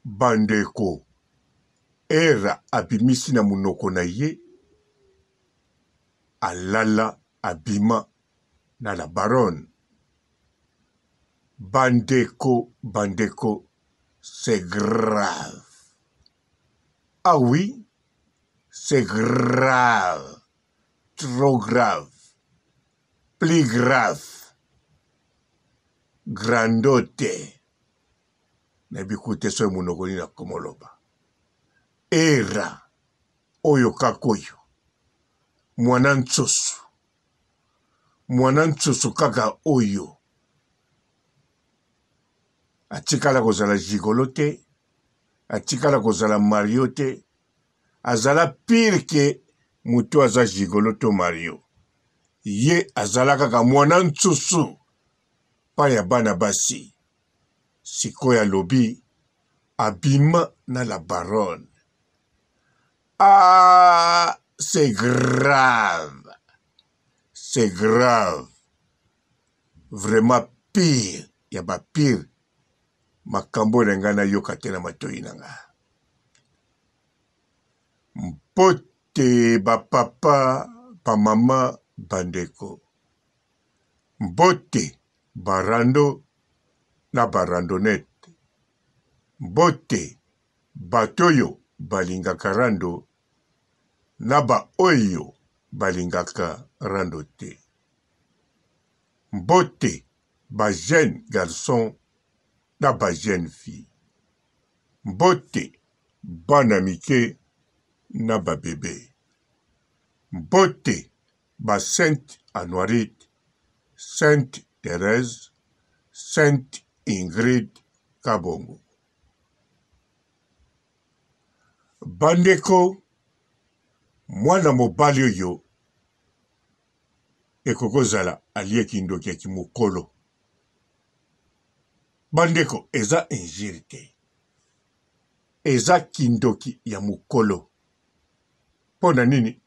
Bandeko. Era abimisi na munoko na ye. Alala abima na la baronne. Bandeko, c'est grave. Ah oui, c'est grave. Trop grave. Plus grave. Grandote. Nebikute so munokoni na komoloba. Era oyo kakoyo. Mwana ntsoso kaka oyo. Atikala kozala gigolo te. Atikala kozala Mario te. Azala pire ke mutu aza gigolo to Mario. Ye azala kaka mwana ntsoso. Pa ya bana basi. Sikoya lobi. Abima na la baronne. Ah, c'est grave. C'est grave. Vraiment pire. Yaba pire. Makambo nengana yoka tena matoi nanga. Mbote ba papa, ba mama, bandeko. Mbote barando na barandonete. Mbote batoyo balingaka rando na ba oyo balingaka rando te. Mbote ba jeune garçon na ba jeune fille. Mbote bana mike na ba bébé. Mbote ba Sainte Anoirite, Sainte Thérèse, Sainte Ingrid Kabongo. Bandeko, mwana mobali oyo ekokozala alie kindoki ya kimokolo. Bandeko, eza injiri te. Eza kindoki ya mokolo. Pona nini?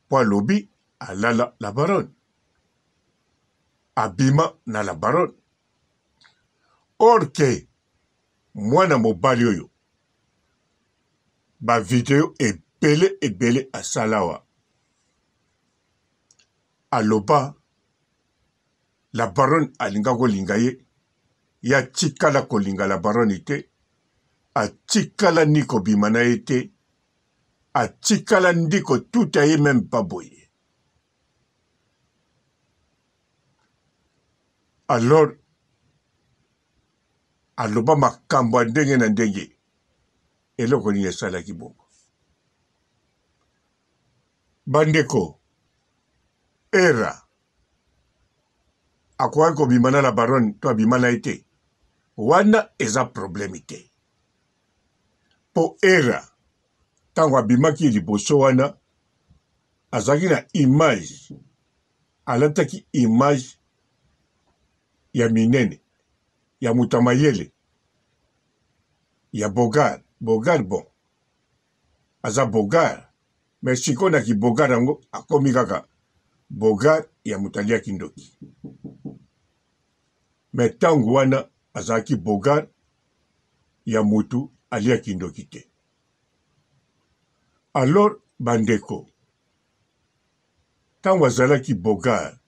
Po alobi alala la baronne. Abima na la baronne. Or ke mwana mobali oyo ba video ebele asalawa. Aloba la baronne alinga kolinga ye. Ya tikala kolinga la baronne te. A tikala niko bimana ye te. A tikala ndiko tout a ye même pas boye. Alors aloba makambo ndenge na ndenge. Eloko ni esala kibongo. Bandeko. Era. Akwa ko bimana la baronne to bimana ete. Wana eza problème te. Po era. Tango abimaki liboso wana. Azaki na image. Alataki image. Ya minene. Ya mutamayele. Ya bogar. Bogar bon. Aza bogar. Mais sikona ki bogar ango. Akomi kaka. Bogar ya mutalia kindoki. Mais tango wana. Azaki bogar. Ya mutu alia kindoki te. Alors bandeko. Tango azalaki bogar.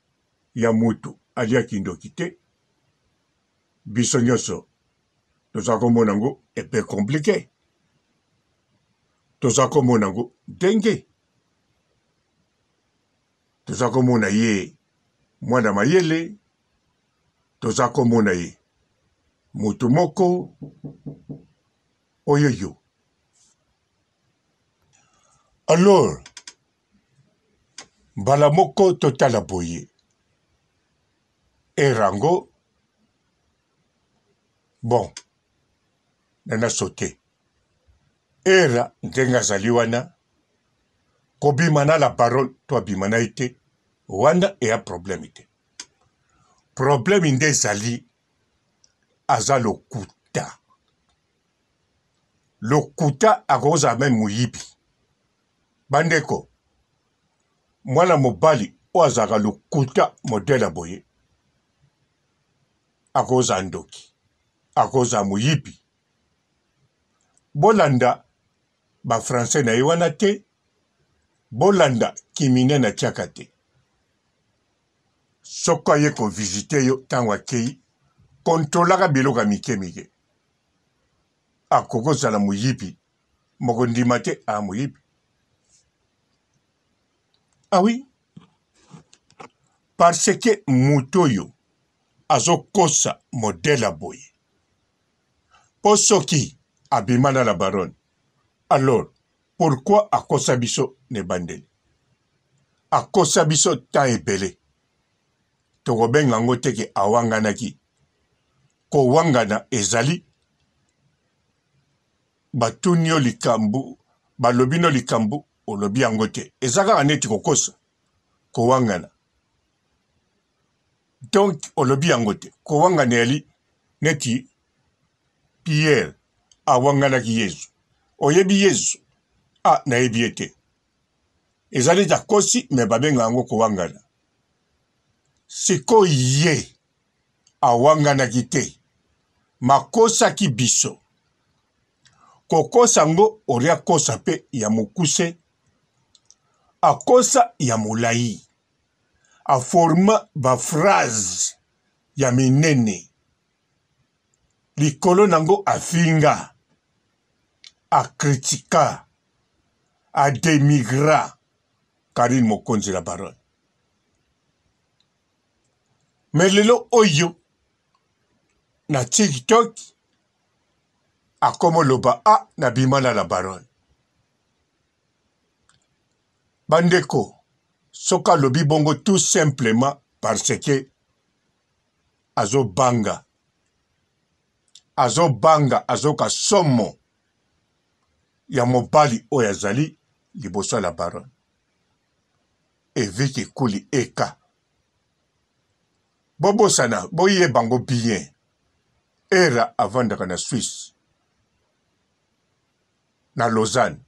Ya mutu alia kindoki te. Biso nyonso. Tozako monango epe compliqué. Tozako monango denge. Tozako mona ye mwana mayele. Tozako mona ye mutu moko oyoyo. Alors mbala moko totala boye. Erango. Bon. Nana sote. Era ndenga zali wana. Kobima na la baronne to abima na ite. Wana ea problème ite. Problème nde zali. Aza lokuta. Lokuta akoza men muyibi. Bandeko. Mwana mobali o azaka lokuta modela boye. Akoza ndoki. akoza muyipi. Bolanda ba français na yewana te, bolanda kimine na tiaka te. Soko ye ko visite yo tango akei, kontrolaka biloka mike. Akokoza la muyipi, moko ndima te a muyipi. Ah oui? Parce que mutoyo azo kosa modèle boye. Posoki abimana la baronne. Alors, pourquoi akosa biso ne bandeli? Akosa biso ta ebele. Tokobenga ngo teke awanganaki. Ko wangana ezali batunyo likambu, balobino likambu, olobi yango te. Ezaka aneti kokosa. Ko wangana. Donc, olobi yango te. Ko wangana yali neti Pierre awanganaki Yesu. Oyebi Yesu. Ah, na yebi ete. Ezali jakosi me babenga yango ko wangana. Siko ye awanganaki te. Makosa ki biso. Kokosa ngo oria kosa pe ya mukuse. Akosa ya mulai. A forma ba phrase ya minene. Likolo nango afinga. A kritika. A démigra. Karine Mokonzi la baronne. Mais lelo oyo. Na TikTok. Akomo loba a na bimana la baronne. Bandeko. Soka lobi bongo tout simplement parce que azo banga. Azo banga, azo ka somo. Ya mobali oyazali liboso la baronne. Eviki kuli eka. Bobo sana, boye bango bien. Era avandaka na Suisse. Na Lausanne.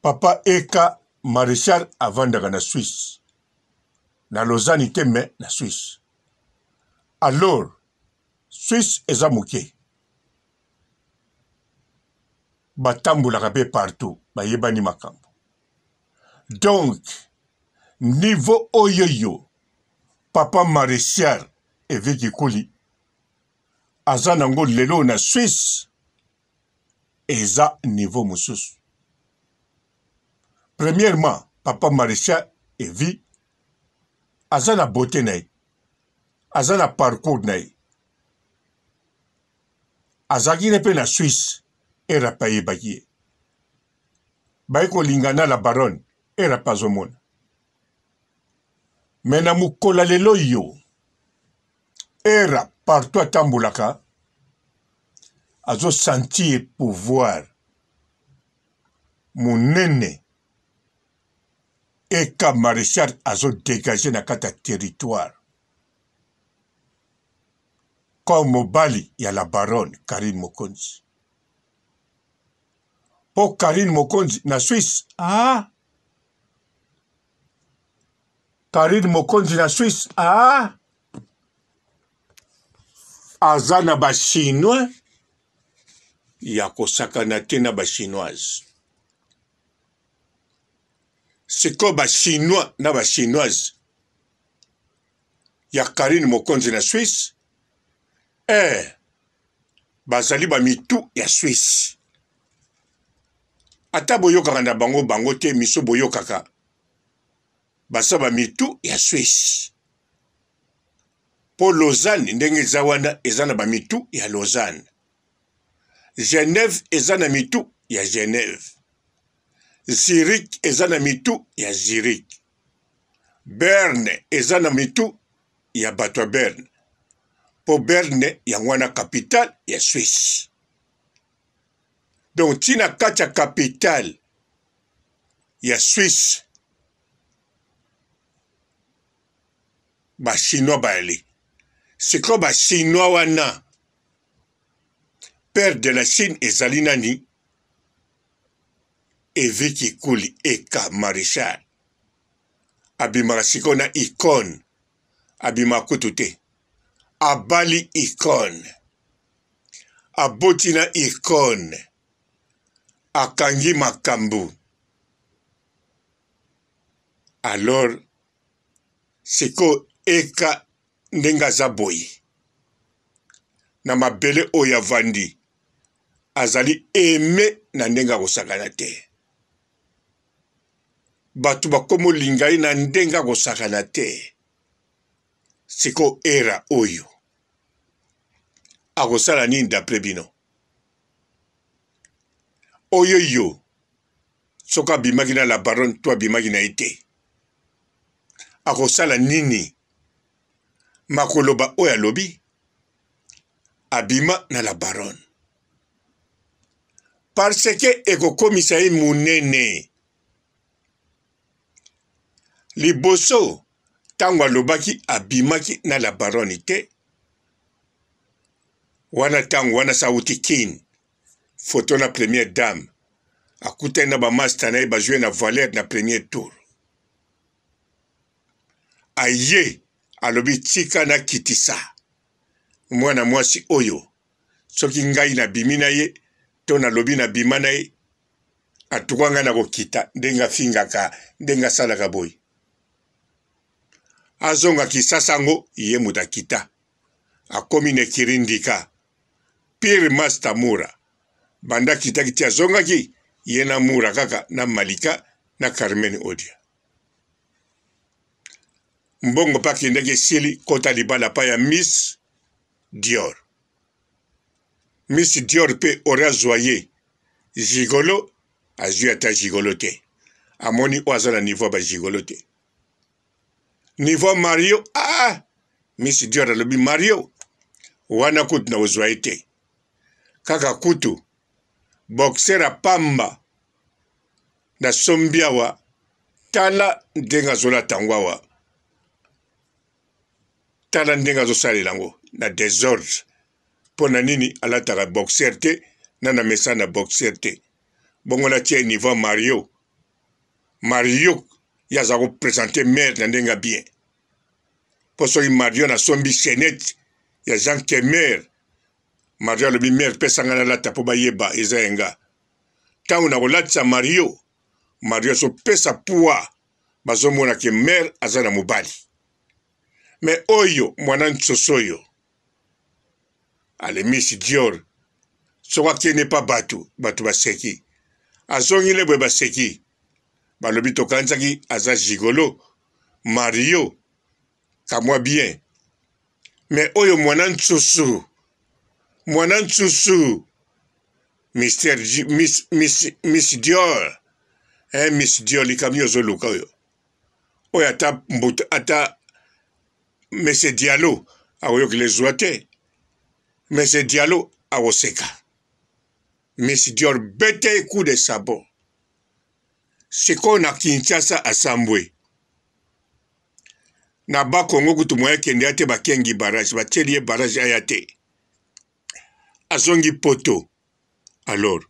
Papa eka Maréchal avandaka na Suisse. Na Lausanne iteme na Suisse. Alors, Suisse eza muke. Batambulaka pe partout. Bayebani makambo. Donc, niveau oyoyo, Papa Maréchal eviki kuli, aza nango lelo na Suisse, eza niveau mususu. Premièrement, Papa Maréchal evi, aza na beauté nae, aza na parcours nae, azaki nepe na Suisse, era paye bakie. Baiko lingana la baronne, era pazomona. Mena mukola lelo yo, era partout atambulaka, azo sentir pouvoir, munene, eka Maréchal azo dégager na kata territoire. Comme mobali ya la baronne Karine Mokonzi. Po Karine Mokonzi na Suisse, ah! Karine Mokonzi na Suisse, ah! Aza na ba chinois, ya kosakana te na ba chinoise. Siko ba chinois na ba chinoise, ya Karine Mokonzi na Suisse, bazali ba mitu ya Suisse. Ata boyokaka na bango te miso boyokaka. Basa ba mitu ya Suisse. Po Lausanne ndenge eza wana eza na ba mitu ya Lausanne. Genève eza na mitu ya Genève. Zurich eza na mitu ya Zurich. Berne eza na mitu ya bato ya Berne. Po Berne yango wana capitale ya Suisse. Donc tina kati ya capitale ya Suisse, ba chinois baali. Siko ba chinois wana, père de la Chine ezali nani, eviki kuli eka Maréchal. Abimaka siko na icône, abima kutu te. abali ikone, abotina ikone, akangi makambu. Alors, siko eka ndenga zaboyi. Na mabele oya vandi. Azali eme na ndenga kosakana te. Batu bakomo lingai na ndenga kosakana te. Siko era oyo. Akosala nini dapre bino. Oyo yo. Soka bimaki na la baronne, toi bimaki na ite. Akosala nini. Makoloba oya lobi. Abima na la baronne. Parce que ekokomisa ye munene. Liboso tango alobaki abimaki na la baronne te. Wana tango wana sauti kin. Photo na première dame. Akute na ba master na ba jouer na Valère na premier tour. Aye alobi tika na kitisa. Mwana mwasi oyo. Soki ngai na bimina ye. Tona lobi na bimana ye. Atukwanga na kokita. Ndenga fingaka. Ndenga salaka boy. Azonga kisasango. Iye muta kita. Akomi ne kirindika. Pire master mura. Banda kita kiti azonga ki. Iye na mura kaka. Na Malika. Na Carmen Odia. Mbongo paki ndege sili. Kota libala pa ya Miss Dior. Miss Dior pe ora zoye. Gigolo. Azui ata gigolo te. Amoni oazana niveau ba gigolo te. Niveau Mario. Ah! Miss Dior alobi Mario. Wana kutu na ozoye te. Kaka kutu. Boxera pamba. Na sombiawa. Tala ndenga zola tangwawa. Tala ndenga zo sali lango. Na désordre. Pona nini alataka boxer te. Nana mesa na boxer te. Bongo la tia niveau Mario. Mario. Yaza ko présenter mère na ndenga bien. Poso yi Mario na sombi chenet. Ya Jean Kemer. Mario lobi mère pesanga na lata po ba yeba eza enga. Tangu na kolatisa Mario. Mario so pesa puwa. Bazo mona ke mère azana mubali. Mais oyo mwana nsosoyo. Ale Miss Dior. Soka kene pa batu. Batu baseki. Azongi lebwe baseki. Balobi tokanzaki aza gigolo. Mario. Kamwa bien. Mais oyo mwana nsoso. Mwana nsoso. Miss Dior. Miss Dior likami ozo luka oyo. Oyo ata Mese Diallo. Awoyo kile zuate. Mese Diallo awoseka. Miss Dior bete coup de sabot. Seko na Kinshasa asambwe. Na ba Kongo kutu mwaye kende ate bakengi barrage. Batelie barrage ayate. Azongi poto. Alors.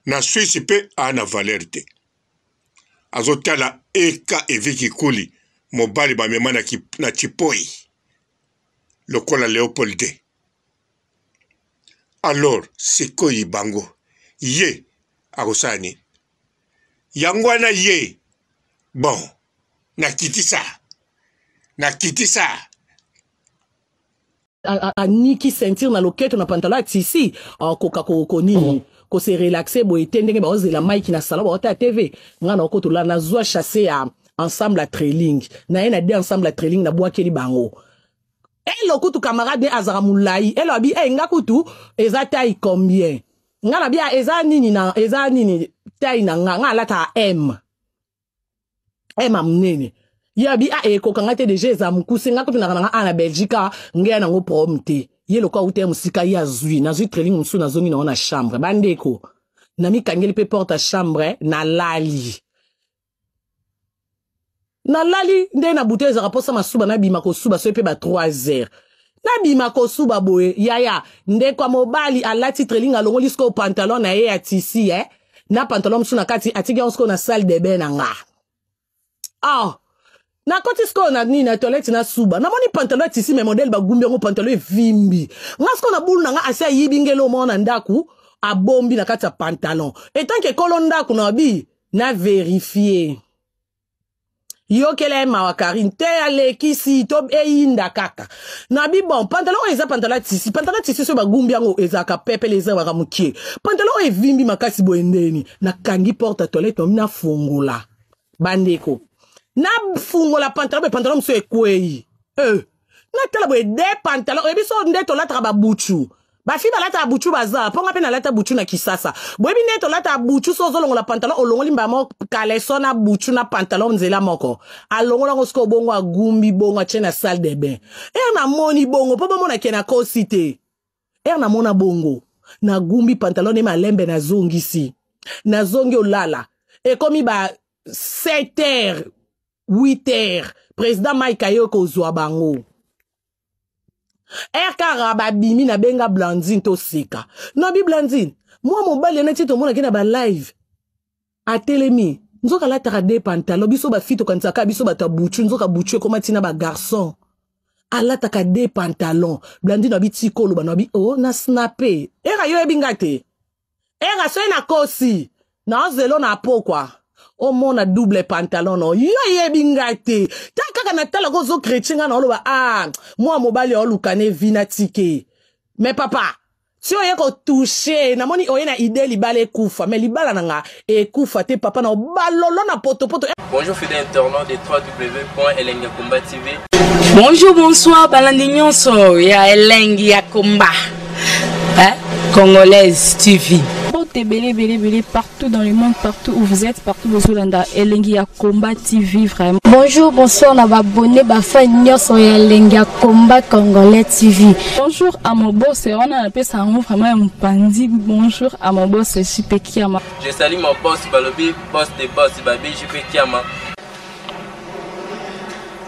Na Suisse pe ana valeur te. Azotala eka eviki kuli. Mobali ba mema na chipoi. Lokola Léopold D. Alors, seko yibango. Ye, akosani. Yangwana ye. Bon, na kitisa. Niki sentir na loketo na pantalon tisi. Koka nini. Ko se relaxer bo etendenge ba ozela maiki na salon ba ota TV. Nga na koto la na zwa chasser ya ensemble à trailing. Na yena de ensemble à trailing na bwa keli bango. Elo kutu camarade azara mulai. Elo abi nga kutu eza taille combien? Nga na bia eza nini taille na nga lata M. M amnene. Yabi ko kangate deje eza mukuse nga kutu na na Belgique nga na ngo promte. Yelo kwa ute musika ya zui na zui trailing musu na zongi na chambre. Bandeko. Na mi kangeli pe porte chambre na lali. Na lali nde na bouteille za raposa masuba na bima ko suba so pe ba 3 heures. Na bima ko suba boye yaya nde kwa mobali alati trailing alongo lisko pantalon na ye ya tisi na pantalon msu na kati atiki onsko na salle de bain nga. Ah Na koti sko na ni na toilette na suba. Na moni pantalon ici mais modèle ba gumbi ngo pantalon vimbi. Ngasko na bulu nga asa yibingelo mo na ndaku a bombi na kati ya pantalon. Et tant que kolonda ku na bi na vérifier. Yo kele mawakari te ale kisi to eyinda kaka. Na bi bon pantalon eza pantalon tisi so ba gumbi ngo ezaka pepe les ba mukie. Pantalon e vimbi makasi boendeni na kangi porte toilette na fungola. Bandeko. Na fungola pantalon mso ekwei. Na tala boye de pantalon e biso ndeto la traba buchu. Ba fi balata buchu baza, ponga pe na lata buchu na kisasa. Boye bi neto lata buchu so zolongo la pantalon olongoli mbamo kaleso na buchu na pantalon nzela moko. Alongola ngosko bongo agumbi bongo achena salle de bain. Na moni bongo po mona kena kosite. Na mona bongo na gumbi pantalon e malembe na zongisi. Na zongi olala. E komi ba 7h 8h, président Mike Ayoko Zouabango. Kara babimi na benga Blandine to sika. No bi Blandine, moi mon bal yana tito mona kena ba live. A telemi, nzoka la tarade pantalon biso ba fito kansaka biso ba tabuchu nzoka buchu koma tina ba garçon. Ala takade pantalon. Blandine abi tikolo ba no bi oh na snappé. Yo ebingate. So na kosi. Na zelo na pokwa. O mona double pantalon no yo yebingate taka na tala ko zo chrétien na oloba moi mobali olukane vina tike mais papa si oye ko toucher na moni oye na idée libale kufa mais libala nanga e kufa te papa na balolo na poto. Bonjour fidèles internautes de www.elengiakomba TV. Bonjour bonsoir balandi nyonso ya Elengiakomba Congolaise TV. Belé partout dans le monde, partout où vous êtes, partout où vous êtes, Elengiakomba TV vraiment. Bonjour, bonsoir, on va abonner Bafa Nyonso et Elengiakomba Congolais TV. Bonjour à mon boss, on a appelé ça vraiment un pandi. Bonjour à mon boss, JP Kiama. Je salue mon boss Balobi, boss des boss Babi, JP Kiama.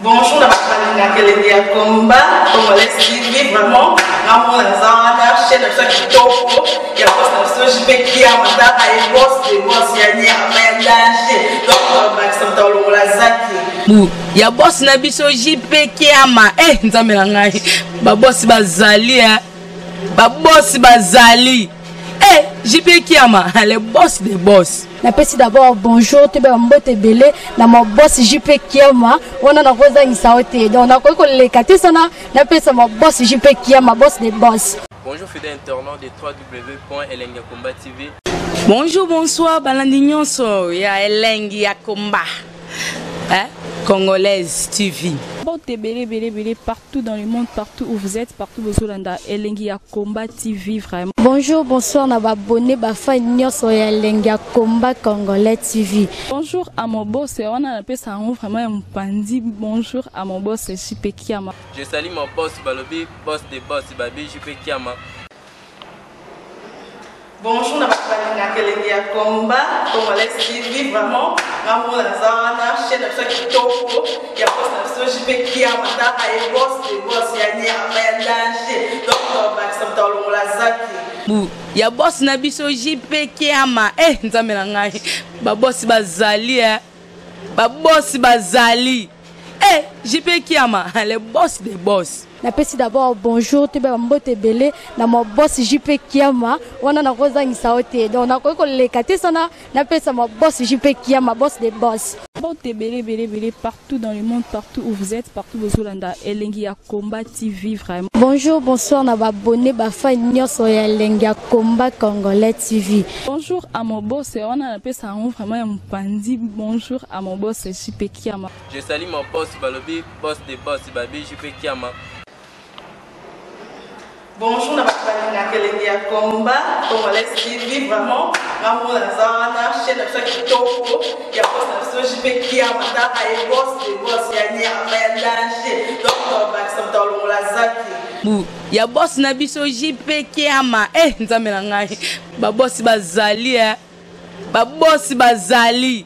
Bonjour, à Elengiakomba Congolais TV vraiment. Amour na chaîne de kitoko ya boss na JP Kiama ta ay boss de boss ya ni amandaje donc Maxime Tolo la zaki ya boss na biso JP Kiama nzambe na ngai ba boss bazali ba boss bazali JP Kiama le boss des boss. Na pesi d'abord bonjour te ba mbote belé na mo boss JP Kiama ona na koza ngisaote donc na ko lekate sana na pesa mo boss JP Kiama boss des boss. Bonjour fidèles internautes de www.elengiakomba TV. Bonjour bonsoir balandi nyonso ya Elengiakomba Congolaise TV. Belé partout dans le monde, partout où vous êtes, partout où vous êtes, Elengiakomba TV vraiment. Bonjour, bonsoir, on va abonner Bafa Nyonso et Elengiakomba Congolais TV. Bonjour à mon boss, on a appelé ça vraiment un pandi. Bonjour à mon boss, JP Kiama. Je salue mon boss Balobi, boss des boss Babi, JP Kiama. Bonjour, à Elengiakomba Congolais TV vraiment. Amour na chaîne de kitoko ya boss na JP Kiama ta ay boss de boss ya ni amandaje donc Maxime Tolo la zaki ya boss na biso JP Kiama nzambe na ngai ba boss bazali ba boss bazali JP Kiama le boss des boss. Na pesi d'abord bonjour te ba mbote belé na mo boss JP Kiama ona na koza ngisaote donc na ko lekate sana na pesa mo boss JP Kiama boss des boss. Belé partout dans le monde, partout où vous êtes, partout où vous êtes, Elengiakomba TV vraiment. Bonjour, bonsoir, on va abonner Bafa Nyonso et Elengiakomba Congolais TV. Bonjour à mon boss, on a appelé ça vraiment un pandi. Bonjour à mon boss, JP Kiama. Je salue mon boss Balobi, boss des boss Babi, JP Kiama. Bonjour, à Elengiakomba Congolais TV vraiment. Amour na chaîne de kitoko ya boss na JP Kiama ta ay boss de boss ya ni amandaje donc Maxime Tolo la zaki ya boss na biso JP Kiama nzambe na ngai ba boss bazali ba boss bazali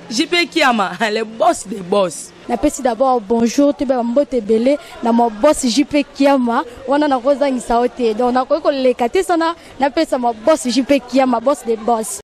JP Kiama le boss des boss. Na pesi d'abord bonjour te ba mbote belé na mo boss JP Kiama ona na koza ngisaote donc na ko lekate sana na pesa mo boss JP Kiama boss des boss.